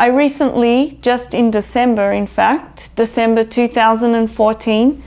I recently, just in December, in fact, December 2014,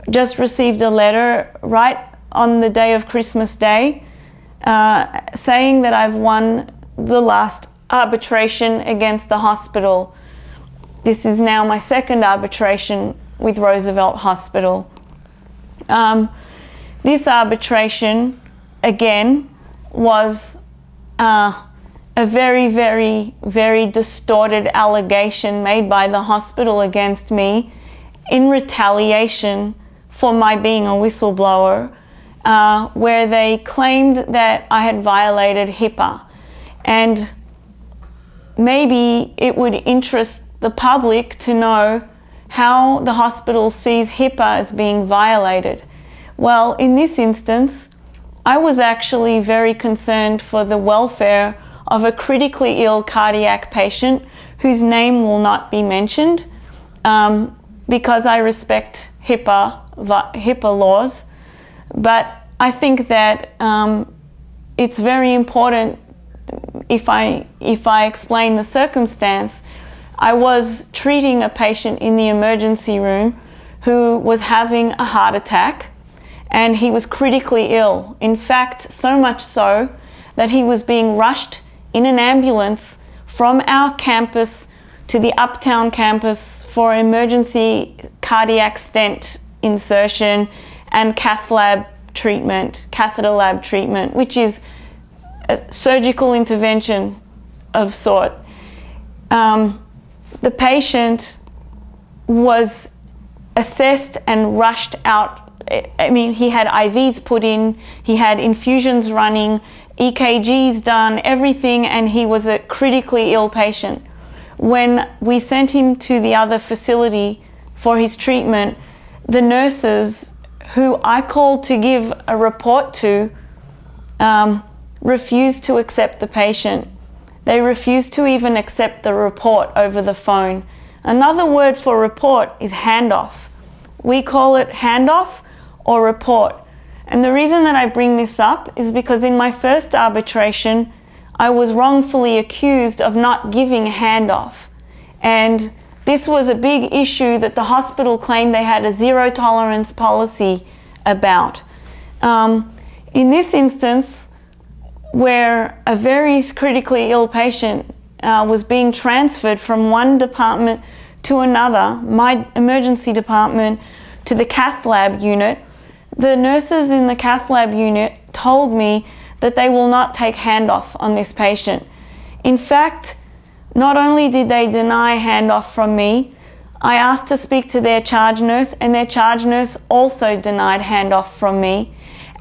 just received a letter right on the day of Christmas Day saying that I've won the last arbitration against the hospital. This is now my second arbitration with Roosevelt Hospital. This arbitration, again, was a very, very, very distorted allegation made by the hospital against me in retaliation for my being a whistleblower, where they claimed that I had violated HIPAA. And maybe it would interest the public to know how the hospital sees HIPAA as being violated. Well, in this instance, I was actually very concerned for the welfare of a critically ill cardiac patient whose name will not be mentioned because I respect HIPAA laws. But I think that it's very important if I explain the circumstance. I was treating a patient in the emergency room who was having a heart attack, and he was critically ill. In fact, so much so that he was being rushed in an ambulance from our campus to the Uptown campus for emergency cardiac stent insertion and catheter lab treatment, which is a surgical intervention of sort. The patient was assessed and rushed out. I mean, he had IVs put in, he had infusions running, EKGs done, everything, and he was a critically ill patient. When we sent him to the other facility for his treatment, the nurses who I called to give a report to refused to accept the patient. They refused to even accept the report over the phone. Another word for report is handoff. We call it handoff or report. And the reason that I bring this up is because in my first arbitration, I was wrongfully accused of not giving handoff. And this was a big issue that the hospital claimed they had a zero tolerance policy about. In this instance, where a very critically ill patient was being transferred from one department to another, my emergency department to the cath lab unit, the nurses in the cath lab unit told me that they will not take handoff on this patient. In fact, not only did they deny handoff from me, I asked to speak to their charge nurse, and their charge nurse also denied handoff from me.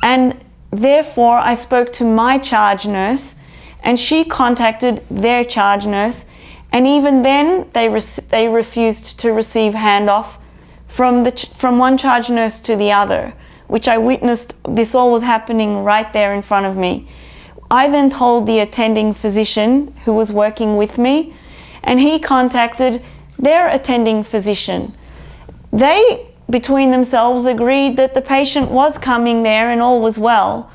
And therefore, I spoke to my charge nurse, and she contacted their charge nurse, and even then they refused to receive handoff from one charge nurse to the other, which I witnessed. This all was happening right there in front of me. I then told the attending physician who was working with me, and he contacted their attending physician. They, between themselves, agreed that the patient was coming there and all was well,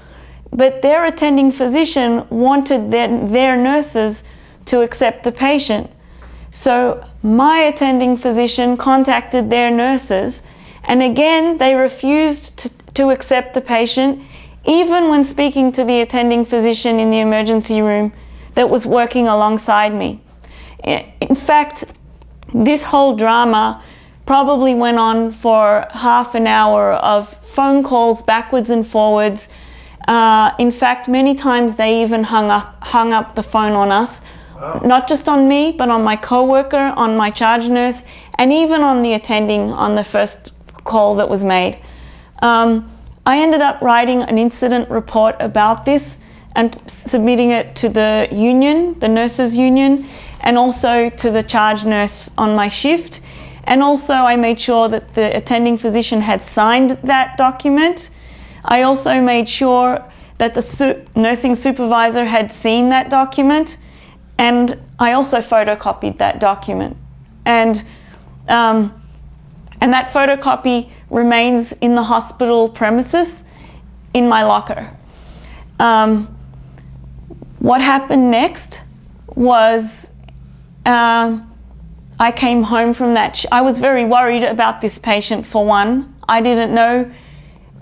but their attending physician wanted their nurses to accept the patient. So my attending physician contacted their nurses, and again they refused to accept the patient, even when speaking to the attending physician in the emergency room that was working alongside me. In fact, this whole drama probably went on for half an hour of phone calls backwards and forwards. In fact, many times they even hung up the phone on us. Wow. Not just on me, but on my coworker, on my charge nurse, and even on the attending on the first call that was made. I ended up writing an incident report about this and submitting it to the union, the nurses union, and also to the charge nurse on my shift. And also I made sure that the attending physician had signed that document. I also made sure that the nursing supervisor had seen that document, and I also photocopied that document. And that photocopy remains in the hospital premises in my locker. What happened next was I came home from that. I was very worried about this patient, for one. I didn't know.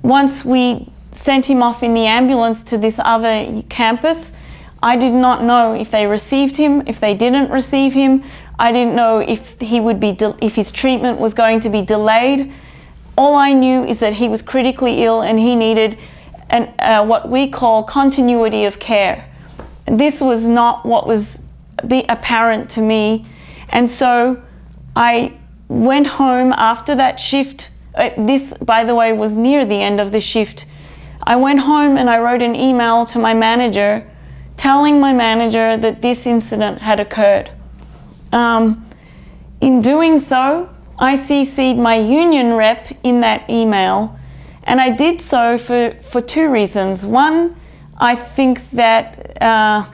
Once we sent him off in the ambulance to this other campus, I did not know if they received him, if they didn't receive him. I didn't know if if his treatment was going to be delayed. All I knew is that he was critically ill and he needed what we call continuity of care. This was not what was apparent to me. And so I went home after that shift. This, by the way, was near the end of the shift. I went home and I wrote an email to my manager telling my manager that this incident had occurred. In doing so, I CC'd my union rep in that email, and I did so for two reasons. One, I think that, I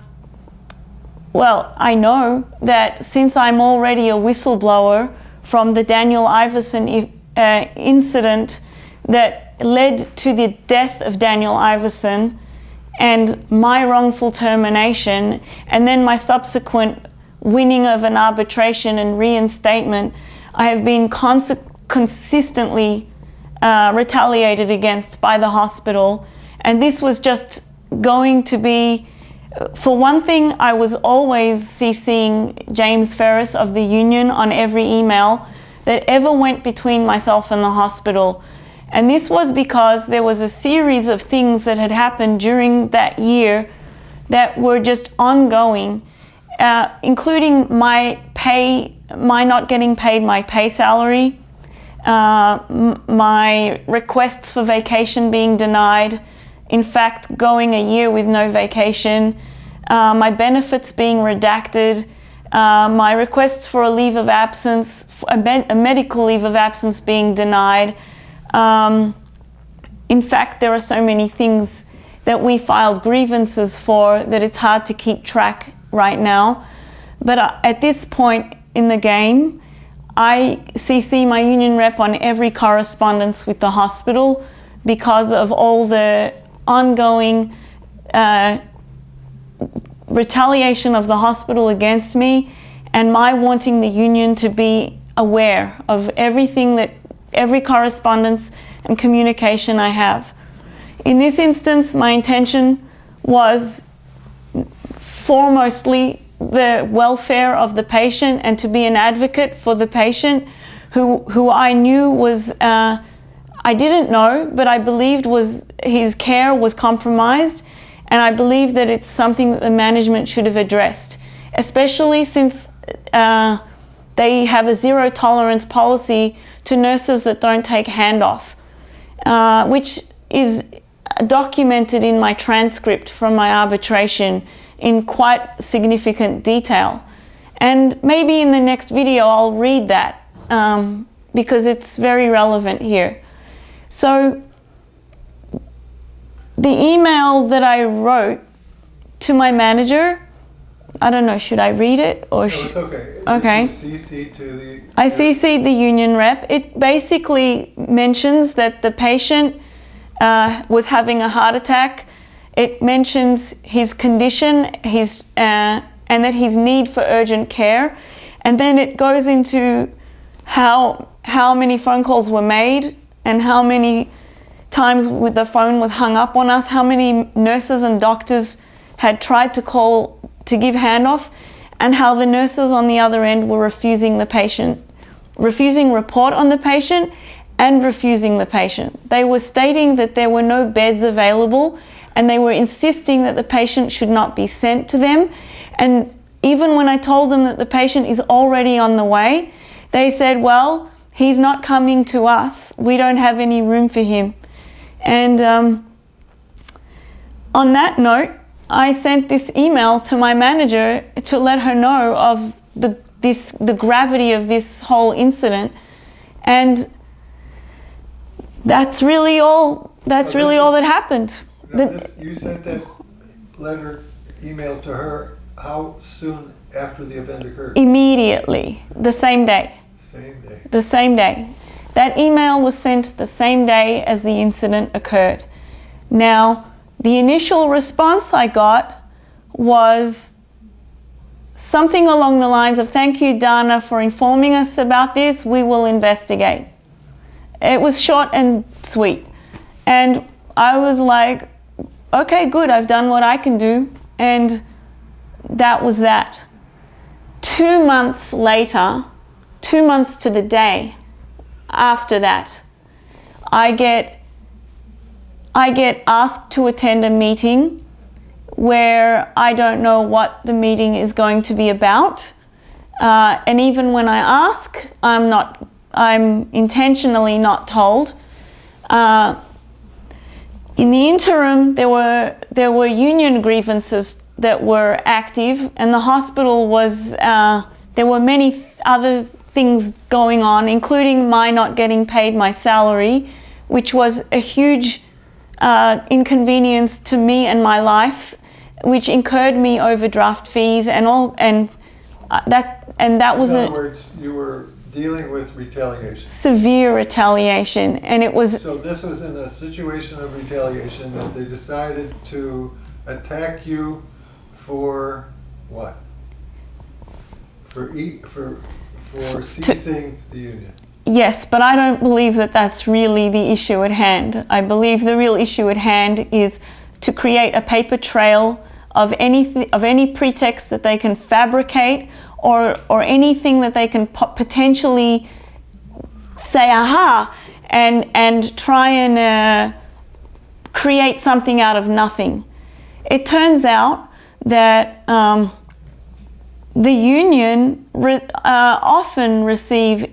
know that since I'm already a whistleblower from the Daniel Iverson incident that led to the death of Daniel Iverson and my wrongful termination, and then my subsequent winning of an arbitration and reinstatement, I have been consistently retaliated against by the hospital. And this was just going to be, for one thing, I was always CCing James Ferris of the union on every email that ever went between myself and the hospital. And this was because there was a series of things that had happened during that year that were just ongoing, including my not getting paid my pay salary, my requests for vacation being denied, in fact, going a year with no vacation, my benefits being redacted, my requests for a leave of absence, a medical leave of absence being denied. In fact, there are so many things that we filed grievances for that it's hard to keep track right now. But at this point in the game, I CC my union rep on every correspondence with the hospital because of all the ongoing retaliation of the hospital against me, and my wanting the union to be aware of every correspondence and communication I have. In this instance, my intention was foremostly the welfare of the patient and to be an advocate for the patient who I knew was, I didn't know, but I believed his care was compromised, and I believe that it's something that the management should have addressed, especially since they have a zero tolerance policy to nurses that don't take handoff, which is documented in my transcript from my arbitration in quite significant detail. And maybe in the next video I'll read that because it's very relevant here. So the email that I wrote to my manager, I don't know, should I read it or? No, it's okay. Okay. I CC'd the union rep. It basically mentions that the patient was having a heart attack. It mentions his condition, and that his need for urgent care, and then it goes into how many phone calls were made and how many times the phone was hung up on us, how many nurses and doctors had tried to call to give handoff, and how the nurses on the other end were refusing report on the patient and refusing the patient. They were stating that there were no beds available, and they were insisting that the patient should not be sent to them. And even when I told them that the patient is already on the way, they said, well, he's not coming to us. We don't have any room for him. And on that note, I sent this email to my manager to let her know of the gravity of this whole incident. And that's really all that happened. You sent that email to her how soon after the event occurred? Immediately, the same day. The same day. That email was sent the same day as the incident occurred. Now, the initial response I got was something along the lines of, "Thank you, Dana, for informing us about this. We will investigate." It was short and sweet. And I was like, okay, good, I've done what I can do. And that was that. 2 months later, 2 months to the day after that, I get asked to attend a meeting where I don't know what the meeting is going to be about. And even when I ask, I'm intentionally not told. In the interim, there were union grievances that were active, and the hospital was, there were many other things going on, including my not getting paid my salary, which was a huge inconvenience to me and my life, which incurred me overdraft fees and all, and that was in other words, you were dealing with retaliation. Severe retaliation, and it was. So this was in a situation of retaliation that they decided to attack you for what? For ceasing the union. Yes, but I don't believe that that's really the issue at hand. I believe the real issue at hand is to create a paper trail of any pretext that they can fabricate, or anything that they can potentially say, aha, and try and create something out of nothing. It turns out that the union often receive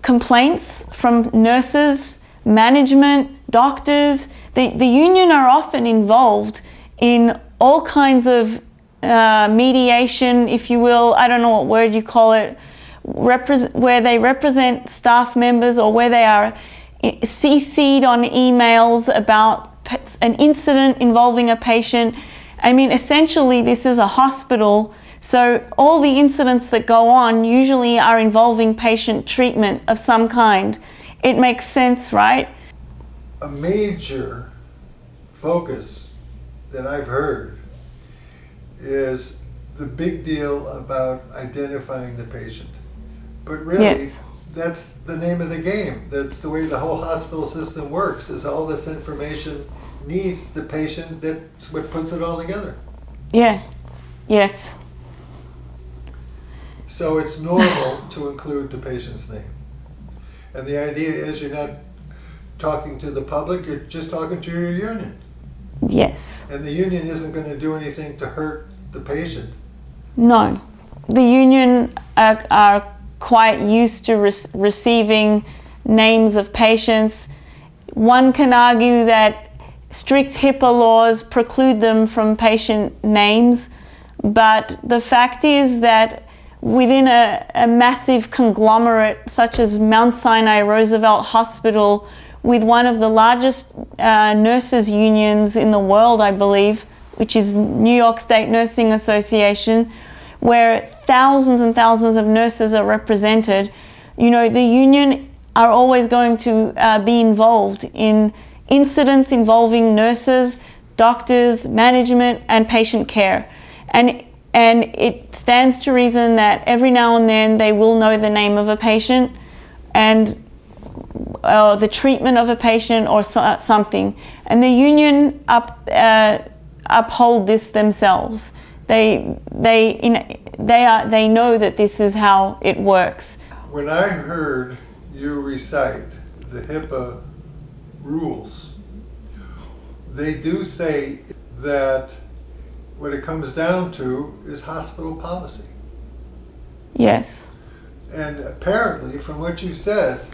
complaints from nurses, management, doctors. The union are often involved in all kinds of mediation, if you will, I don't know what word you call it, where they represent staff members, or where they are CC'd on emails about an incident involving a patient. I mean, essentially, this is a hospital, so all the incidents that go on usually are involving patient treatment of some kind. It makes sense, right? A major focus that I've heard is the big deal about identifying the patient. But really, yes, that's the name of the game. That's the way the whole hospital system works, is all this information needs the patient. That's what puts it all together. Yeah, yes. So it's normal to include the patient's name. And the idea is you're not talking to the public, you're just talking to your union. Yes. And the union isn't going to do anything to hurt the patient. No. The union are quite used to receiving names of patients. One can argue that strict HIPAA laws preclude them from patient names, but the fact is that within a massive conglomerate such as Mount Sinai Roosevelt Hospital, with one of the largest nurses unions in the world, I believe, which is New York State Nursing Association, where thousands and thousands of nurses are represented, you know, the union are always going to be involved in incidents involving nurses, doctors, management, and patient care. And it stands to reason that every now and then they will know the name of a patient and the treatment of a patient or something. And the union uphold this themselves. They know that this is how it works. When I heard you recite the HIPAA rules, they do say that what it comes down to is hospital policy. Yes. And apparently, from what you said,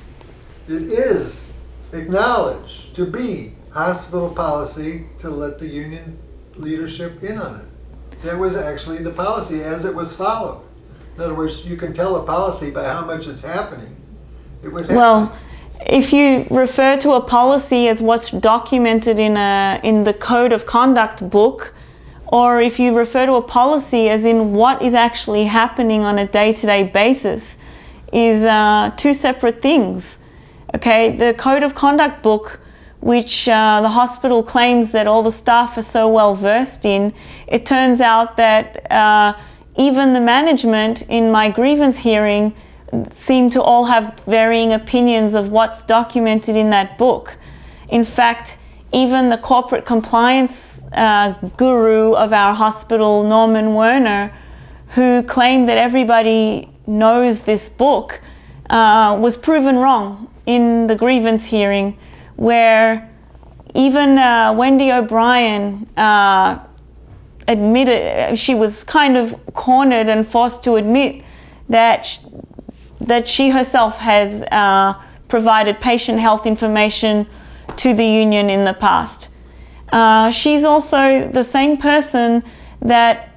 it is acknowledged to be hospital policy to let the union leadership in on it. That was actually the policy as it was followed. In other words, you can tell a policy by how much it's happening. It was happening. Well, if you refer to a policy as what's documented in the Code of Conduct book, or if you refer to a policy as in what is actually happening on a day-to-day basis, is two separate things. Okay, the Code of Conduct book which the hospital claims that all the staff are so well versed in, it turns out that even the management in my grievance hearing seem to all have varying opinions of what's documented in that book. In fact, even the corporate compliance guru of our hospital, Norman Werner, who claimed that everybody knows this book, was proven wrong in the grievance hearing, where even Wendy O'Brien admitted, she was kind of cornered and forced to admit that she herself has provided patient health information to the union in the past. She's also the same person that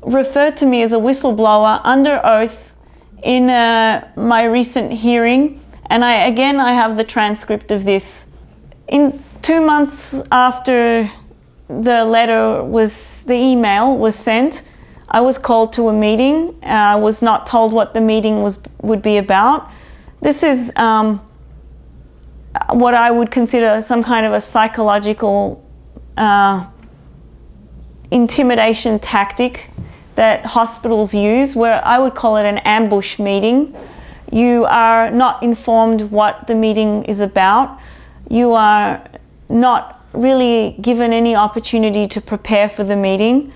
referred to me as a whistleblower under oath in my recent hearing, and I have the transcript of this. In 2 months after the email was sent, I was called to a meeting. I was not told what the meeting would be about. This is what I would consider some kind of a psychological intimidation tactic that hospitals use, where I would call it an ambush meeting. You are not informed what the meeting is about. You are not really given any opportunity to prepare for the meeting,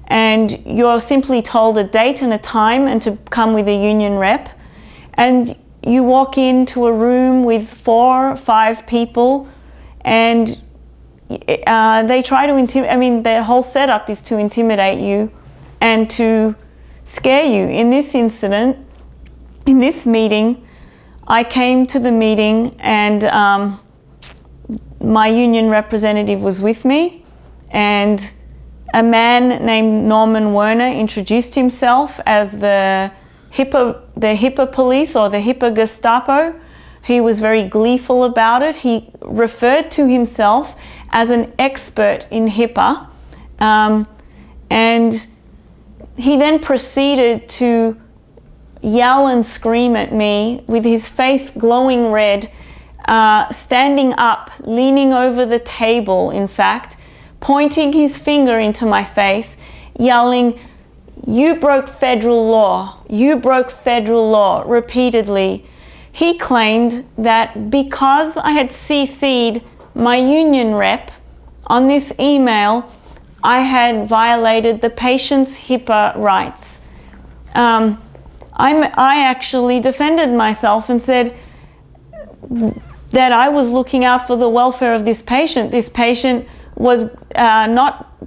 and you're simply told a date and a time and to come with a union rep, and you walk into a room with 4 or 5 people, and they try to their whole setup is to intimidate you and to scare you. In this incident, in this meeting, I came to the meeting and my union representative was with me, and a man named Norman Werner introduced himself as the HIPAA police, or the HIPAA Gestapo. He was very gleeful about it. He referred to himself as an expert in HIPAA, and he then proceeded to yell and scream at me with his face glowing red, standing up, leaning over the table, in fact, pointing his finger into my face, yelling, "You broke federal law, you broke federal law," repeatedly. He claimed that because I had CC'd my union rep on this email, I had violated the patient's HIPAA rights. I actually defended myself and said that I was looking out for the welfare of this patient. This patient was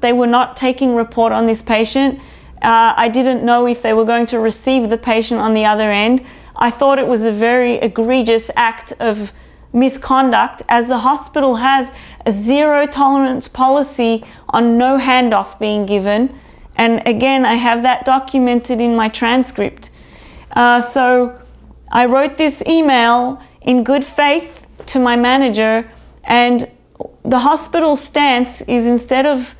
they were not taking report on this patient. I didn't know if they were going to receive the patient on the other end. I thought it was a very egregious act of misconduct, as the hospital has a zero tolerance policy on no handoff being given. And again, I have that documented in my transcript. So I wrote this email in good faith to my manager, and the hospital's stance is, instead of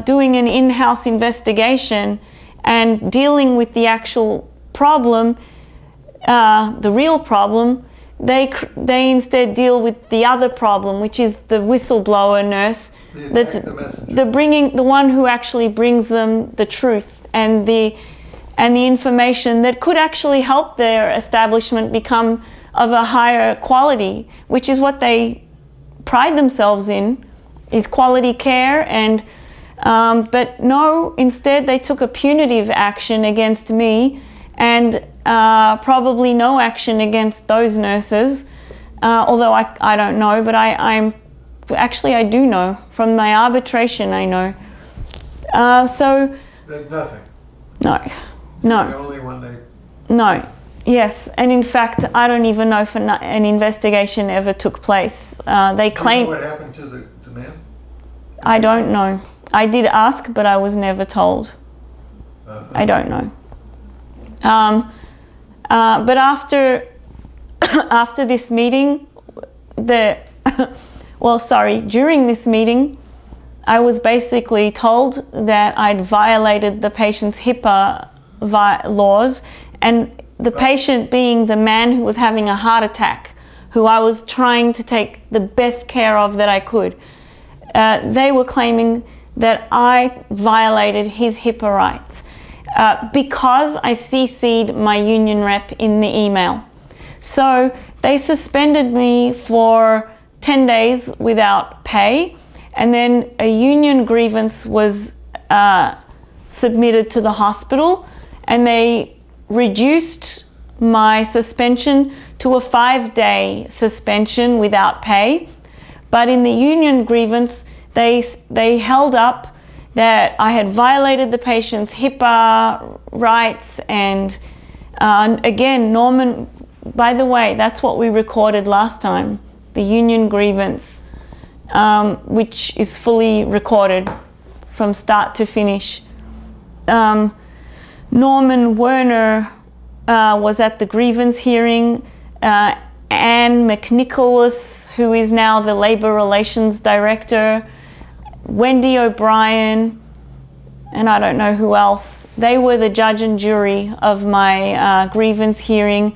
doing an in-house investigation and dealing with the actual problem, the real problem, they instead deal with the other problem, which is the whistleblower nurse, that's the one who actually brings them the truth and the information that could actually help their establishment become of a higher quality, which is what they pride themselves in, is quality care. And but no, instead they took a punitive action against me, and probably no action against those nurses, although I don't know, but I do know from my arbitration. I know. So nothing. No. The only one they. No. Yes, and in fact, I don't even know if an investigation ever took place. They claim. Do you know what happened to the man? I don't know. I did ask, but I was never told. I don't know. But after this meeting, during this meeting, I was basically told that I'd violated the patient's HIPAA laws, and the patient being the man who was having a heart attack, who I was trying to take the best care of that I could. They were claiming that I violated his HIPAA rights because I CC'd my union rep in the email. So they suspended me for 10 days without pay, and then a union grievance was submitted to the hospital, and they reduced my suspension to a 5-day suspension without pay. But in the union grievance, they held up that I had violated the patient's HIPAA rights, and again, Norman, by the way, that's what we recorded last time, the union grievance, which is fully recorded from start to finish. Norman Werner was at the grievance hearing. Anne McNicholas, who is now the Labour Relations Director, Wendy O'Brien, and I don't know who else. They were the judge and jury of my grievance hearing.